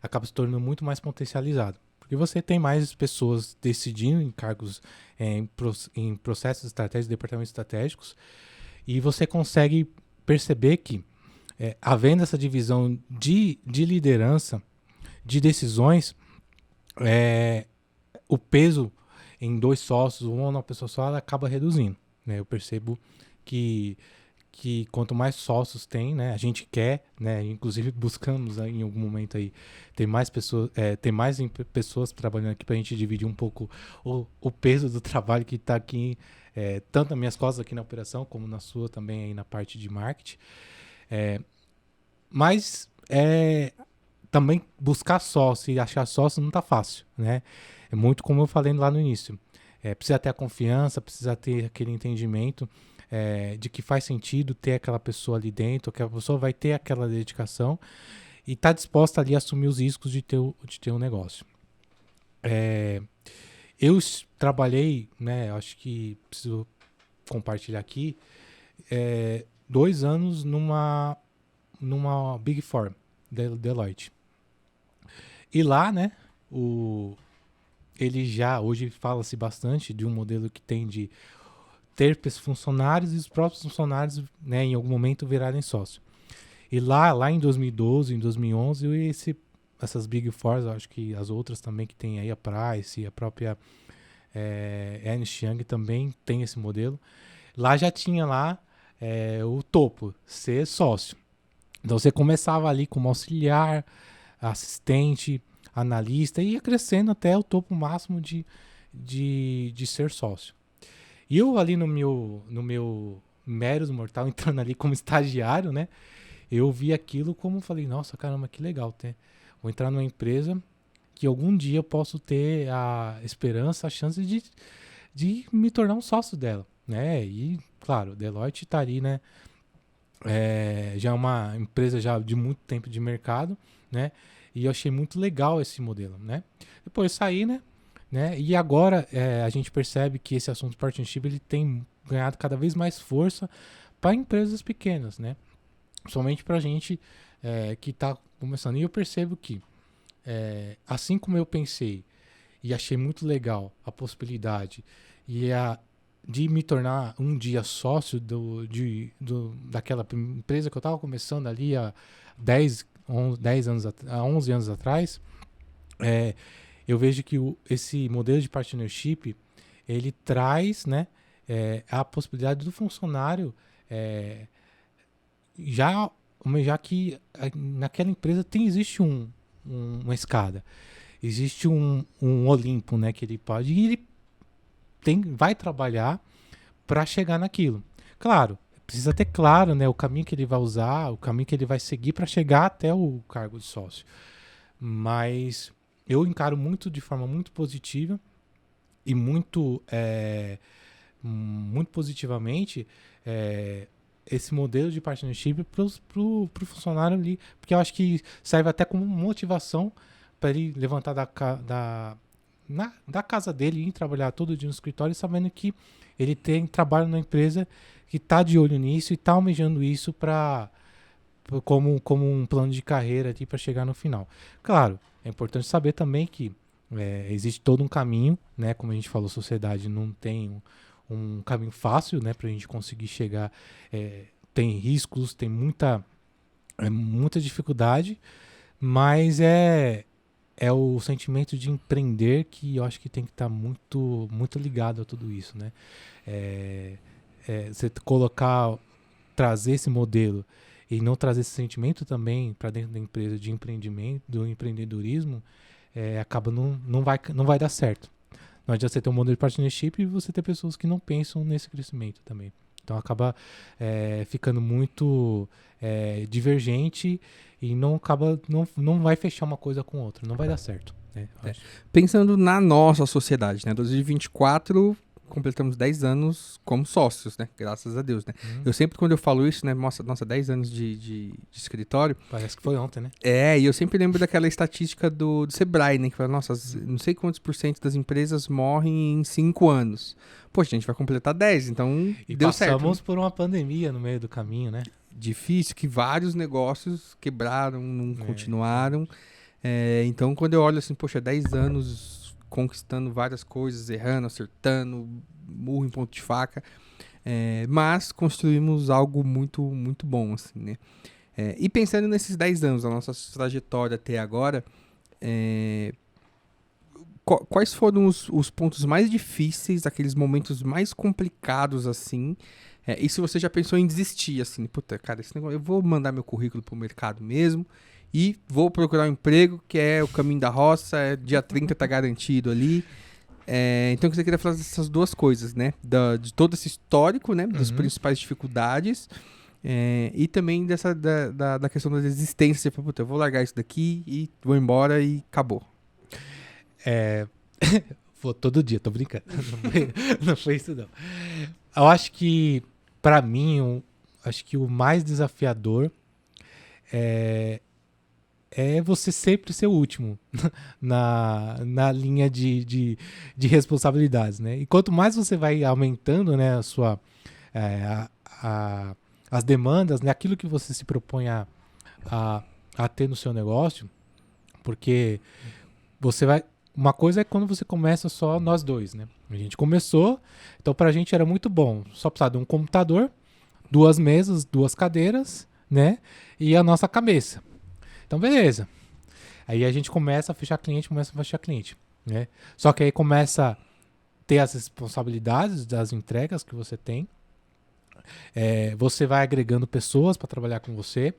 acaba se tornando muito mais potencializada. Porque você tem mais pessoas decidindo em cargos, em processos estratégicos, departamentos estratégicos, e você consegue perceber que, havendo essa divisão de liderança, de decisões, o peso em 2 sócios ou uma pessoa só, ela acaba reduzindo. Né? Eu percebo que quanto mais sócios tem, né, a gente quer, né, inclusive buscamos em algum momento aí ter mais pessoas trabalhando aqui para a gente dividir um pouco o peso do trabalho que está aqui, tanto nas minhas costas aqui na operação, como na sua também aí na parte de marketing. Mas também buscar sócio e achar sócio não está fácil, né? É muito como eu falei lá no início. Precisa ter a confiança, precisa ter aquele entendimento de que faz sentido ter aquela pessoa ali dentro, que a pessoa vai ter aquela dedicação e está disposta ali a assumir os riscos de ter um negócio. Eu trabalhei, né, acho que preciso compartilhar aqui, 2 anos numa Big Four, Deloitte. E lá, né, hoje fala-se bastante de um modelo que tem de ter funcionários e os próprios funcionários, né, em algum momento virarem sócio. E lá em 2012, em 2011, essas Big Four, acho que as outras também que tem aí, a Price, a própria Ernst & Young também tem esse modelo. Lá já tinha o topo, ser sócio. Então você começava ali como auxiliar, assistente, analista e ia crescendo até o topo máximo de ser sócio. E eu ali no meu mero mortal, entrando ali como estagiário, né? Eu vi aquilo como falei, nossa, caramba, que legal. Vou entrar numa empresa que algum dia eu posso ter a esperança, a chance de me tornar um sócio dela, né? E, claro, Deloitte está ali, né? Já é uma empresa já de muito tempo de mercado, né? E eu achei muito legal esse modelo, né? Depois saí, né? E agora a gente percebe que esse assunto de partnership ele tem ganhado cada vez mais força para empresas pequenas, né? Somente para a gente que está começando. E eu percebo que, assim como eu pensei e achei muito legal a possibilidade de me tornar um dia sócio daquela empresa que eu estava começando ali há 11 anos atrás, eu vejo que esse modelo de partnership ele traz, né, a possibilidade do funcionário já que naquela empresa existe uma escada, existe um Olimpo, né, que ele pode e ele vai trabalhar para chegar naquilo. Claro, precisa ter claro, né, o caminho que ele vai usar, o caminho que ele vai seguir para chegar até o cargo de sócio. Mas eu encaro de forma muito positiva e muito positivamente esse modelo de partnership para o funcionário ali, porque eu acho que serve até como motivação para ele levantar da casa dele e ir trabalhar todo dia no escritório, sabendo que ele tem trabalho na empresa que está de olho nisso e está almejando isso como um plano de carreira para chegar no final. Claro, é importante saber também que existe todo um caminho, né? Como a gente falou, a sociedade não tem um caminho fácil, né, para a gente conseguir chegar. Tem riscos, tem muita dificuldade, mas é o sentimento de empreender que eu acho que tem que estar muito, muito ligado a tudo isso, né? Você trazer esse modelo e não trazer esse sentimento também para dentro da empresa de empreendimento, do empreendedorismo, acaba não vai dar certo. Não adianta você ter um modelo de partnership e você ter pessoas que não pensam nesse crescimento também. Então acaba ficando muito divergente e não vai fechar uma coisa com outra, não vai dar certo. Né? Pensando na nossa sociedade, né? 2024, completamos 10 anos como sócios, né? Graças a Deus, né? Eu sempre, quando eu falo isso, né? Nossa, 10 anos de escritório. Parece que foi ontem, né? E eu sempre lembro daquela estatística do Sebrae, né? Que fala, nossa, não sei quantos % das empresas morrem em 5 anos. Poxa, a gente vai completar 10, então deu certo. E passamos por uma pandemia no meio do caminho, né? Difícil, que vários negócios quebraram, não continuaram. Então, quando eu olho assim, poxa, 10 anos conquistando várias coisas, errando, acertando, murro em ponto de faca, mas construímos algo muito, muito bom, assim, né? E pensando nesses 10 anos, a nossa trajetória até agora, quais foram os pontos mais difíceis, aqueles momentos mais complicados, assim? E se você já pensou em desistir, assim, puta, cara, esse negócio, eu vou mandar meu currículo pro mercado mesmo e vou procurar um emprego, que é o caminho da roça, dia 30 tá garantido ali. Então eu queria falar dessas duas coisas, né? De todo esse histórico, né? Das principais dificuldades. E também da questão da desistência. Puta, eu vou largar isso daqui e vou embora e acabou. Vou todo dia, tô brincando. Não foi isso, não. Eu acho que, pra mim, acho que o mais desafiador é você sempre ser o último na linha de responsabilidades, né? E quanto mais você vai aumentando, né, as demandas, né, aquilo que você se propõe a ter no seu negócio, porque você vai... Uma coisa é quando você começa só nós dois, né? A gente começou, então pra gente era muito bom. Só precisava de um computador, 2 mesas, 2 cadeiras, né? E a nossa cabeça. Então, beleza. Aí a gente começa a fechar cliente, né? Só que aí começa a ter as responsabilidades das entregas que você tem. Você vai agregando pessoas para trabalhar com você.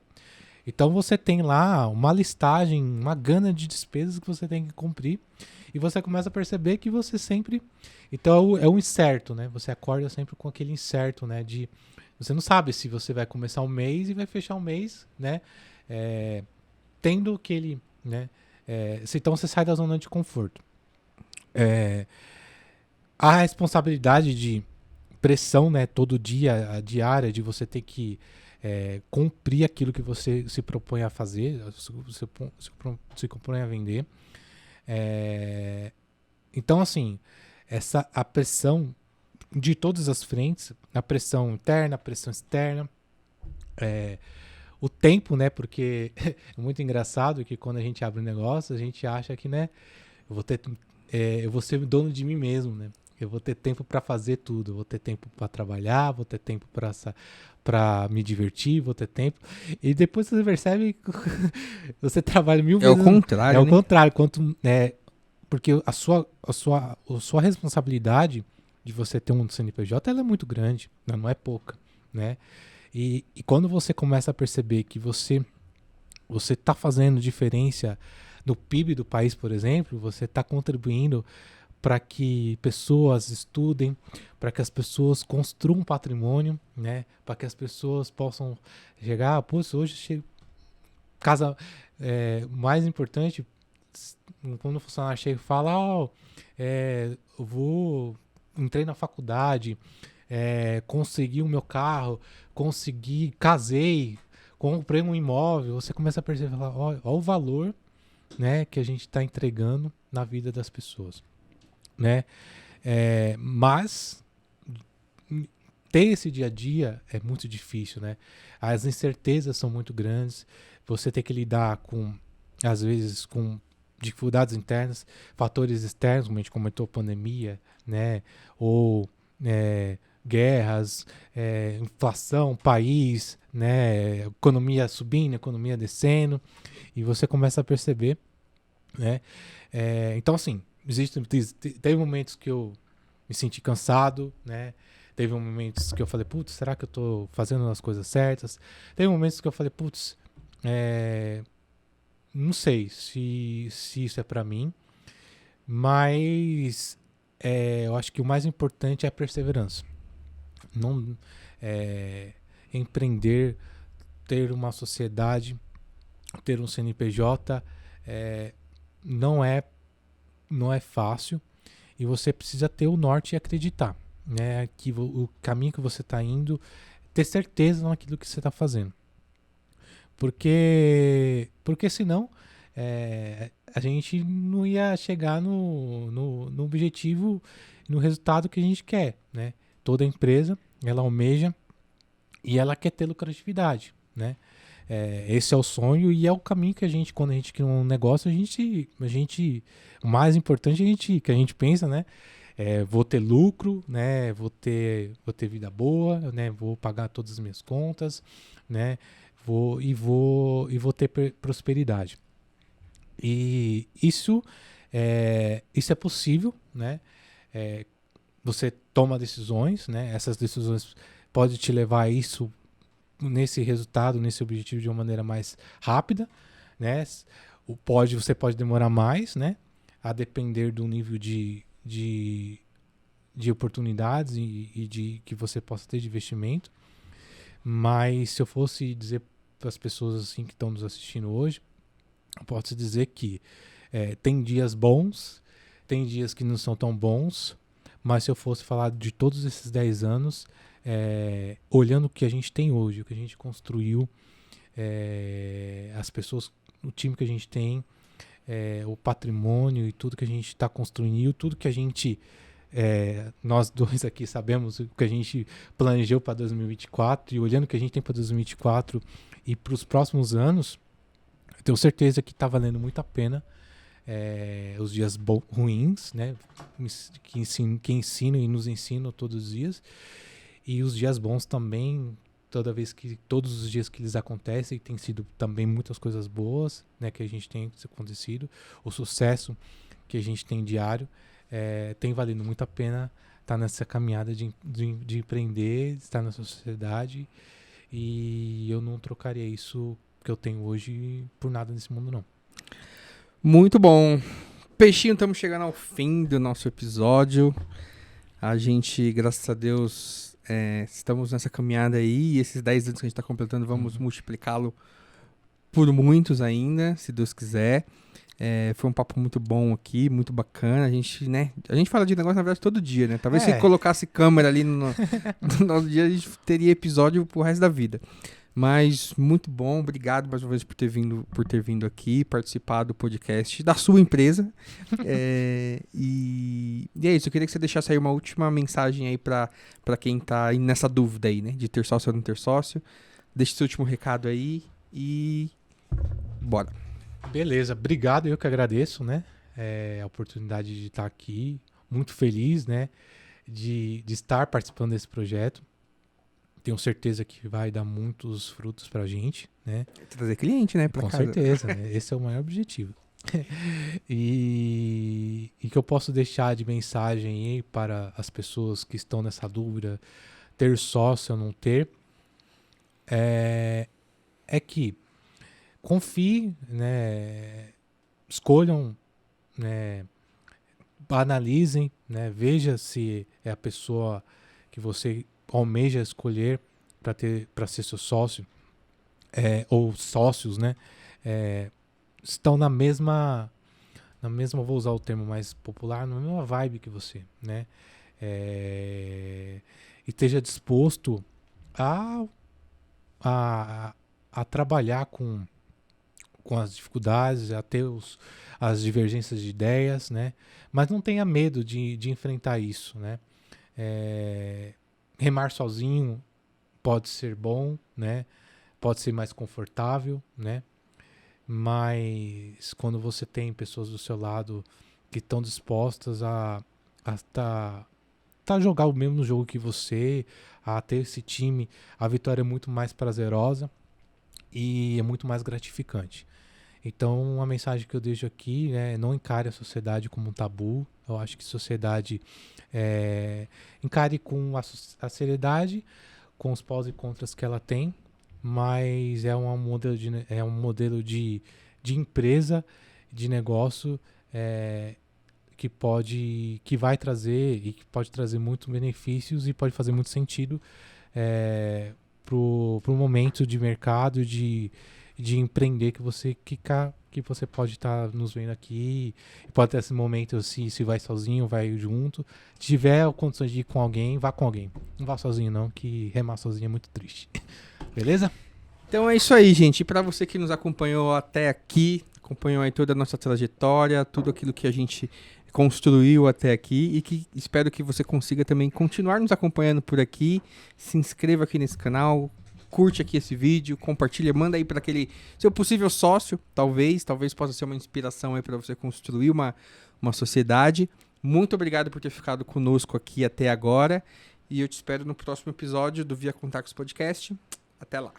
Então você tem lá uma listagem, uma gana de despesas que você tem que cumprir. E você começa a perceber que você sempre... Então é um incerto, né? Você acorda sempre com aquele incerto, né? Você não sabe se você vai começar um mês e vai fechar um mês, né? Tendo aquele... né? Então você sai da zona de conforto. A responsabilidade de pressão, né? Todo dia, a diária, de você ter que cumprir aquilo que você se propõe a fazer, se propõe a vender. Então, assim, a pressão de todas as frentes, a pressão interna, a pressão externa, o tempo, né? Porque é muito engraçado que quando a gente abre um negócio, a gente acha que, né? Eu vou ser dono de mim mesmo, né? Eu vou ter tempo para fazer tudo, eu vou ter tempo para trabalhar, vou ter tempo para me divertir, vou ter tempo. E depois você percebe que você trabalha 1000 vezes. É o contrário, É o né? contrário. Porque a sua responsabilidade de você ter um CNPJ, ela é muito grande, não é pouca, né? E quando você começa a perceber que você está fazendo diferença no PIB do país, por exemplo, você está contribuindo para que pessoas estudem, para que as pessoas construam patrimônio, né? Para que as pessoas possam chegar, hoje chego, casa mais importante, quando o funcionário chega e fala, entrei na faculdade, consegui o meu carro, casei, comprei um imóvel, você começa a perceber, olha o valor, né, que a gente está entregando na vida das pessoas, né? Mas ter esse dia a dia é muito difícil, né? As incertezas são muito grandes, você tem que lidar às vezes com dificuldades internas, fatores externos, como a gente comentou, pandemia, né? Ou guerras, inflação, país, né? Economia subindo, economia descendo, e você começa a perceber, né? Então, assim, teve momentos que eu me senti cansado, né? Teve momentos que eu falei, putz, será que eu tô fazendo as coisas certas? Teve momentos que eu falei, putz, não sei se isso é pra mim, mas eu acho que o mais importante é a perseverança. Não empreender, ter uma sociedade, ter um CNPJ, não é fácil, e você precisa ter o norte e acreditar, né, que o caminho que você está indo, ter certeza naquilo que você está fazendo. Porque senão a gente não ia chegar no objetivo, no resultado que a gente quer, né? Toda empresa, ela almeja e ela quer ter lucratividade, né? Esse é o sonho e é o caminho que quando a gente cria um negócio, o mais importante que a gente pensa, né? Vou ter lucro, né? Vou ter vida boa, né? Vou pagar todas as minhas contas, né? Vou ter prosperidade. E isso é possível, né? Você toma decisões, né? Essas decisões podem te levar a isso, nesse resultado, nesse objetivo, de uma maneira mais rápida, né? Você pode demorar mais, né? A depender do nível de oportunidades e de que você possa ter de investimento. Mas se eu fosse dizer para as pessoas assim que estão nos assistindo hoje, eu posso dizer que tem dias bons, tem dias que não são tão bons, mas se eu fosse falar de todos esses 10 anos, olhando o que a gente tem hoje, o que a gente construiu, as pessoas, o time que a gente tem, o patrimônio e tudo que a gente está construindo, tudo que a gente, nós dois aqui sabemos o que a gente planejou para 2024, e olhando o que a gente tem para 2024 e para os próximos anos, eu tenho certeza que está valendo muito a pena. Os dias ruins, né, que ensinam e nos ensinam todos os dias, e os dias bons também, todos os dias que eles acontecem, tem sido também muitas coisas boas, né, que a gente tem acontecido, o sucesso que a gente tem diário, tem valido muito a pena nessa caminhada de empreender, de estar na sociedade, e eu não trocaria isso que eu tenho hoje por nada nesse mundo, não. Muito bom. Peixinho, estamos chegando ao fim do nosso episódio. A gente, graças a Deus, estamos nessa caminhada aí, e esses 10 anos que a gente está completando, vamos multiplicá-lo por muitos ainda, se Deus quiser. Foi um papo muito bom aqui, muito bacana. A gente fala de negócio, na verdade, todo dia, né? Talvez se colocasse câmera ali no nosso dia, a gente teria episódio pro resto da vida. Mas muito bom, obrigado mais uma vez por ter vindo aqui, participar do podcast da sua empresa. E é isso, eu queria que você deixasse aí uma última mensagem aí pra quem tá aí nessa dúvida aí, né? De ter sócio ou não ter sócio. Deixe seu último recado aí e bora. Beleza, obrigado, eu que agradeço, né? A oportunidade de estar aqui, muito feliz, né? De estar participando desse projeto. Tenho certeza que vai dar muitos frutos pra gente, né? Trazer cliente, né? Pra Com casa. certeza, né? Esse é o maior objetivo. E que eu posso deixar de mensagem aí para as pessoas que estão nessa dúvida, ter sócio ou não ter, é que confie, né? Escolham, né? Analisem, né? Veja se é a pessoa que você almeja escolher para ser seu sócio, ou sócios, né? Estão na mesma, vou usar o termo mais popular, na mesma vibe que você, né? E esteja disposto a trabalhar com as dificuldades, a ter as divergências de ideias, né? Mas não tenha medo de enfrentar isso, né? Remar sozinho pode ser bom, né? Pode ser mais confortável, né? Mas quando você tem pessoas do seu lado que estão dispostas a jogar o mesmo jogo que você, a ter esse time, a vitória é muito mais prazerosa e é muito mais gratificante. Então, a mensagem que eu deixo aqui é: não encare a sociedade como um tabu. Eu acho que sociedade encare com a seriedade, com os pós e contras que ela tem, mas é um modelo de empresa, de negócio que vai trazer e que pode trazer muitos benefícios e pode fazer muito sentido pro momento de mercado, de empreender que você pode estar nos vendo aqui. Pode ter esse momento, se vai sozinho, vai junto. Se tiver condições de ir com alguém, vá com alguém. Não vá sozinho não, que remar sozinho é muito triste. Beleza? Então é isso aí, gente. E para você que nos acompanhou até aqui, acompanhou aí toda a nossa trajetória, tudo aquilo que a gente construiu até aqui, e que espero que você consiga também continuar nos acompanhando por aqui. Se inscreva aqui nesse canal, curte aqui esse vídeo, compartilha, manda aí para aquele seu possível sócio, talvez possa ser uma inspiração aí para você construir uma sociedade. Muito obrigado por ter ficado conosco aqui até agora, e eu te espero no próximo episódio do Via Contactos Podcast. Até lá.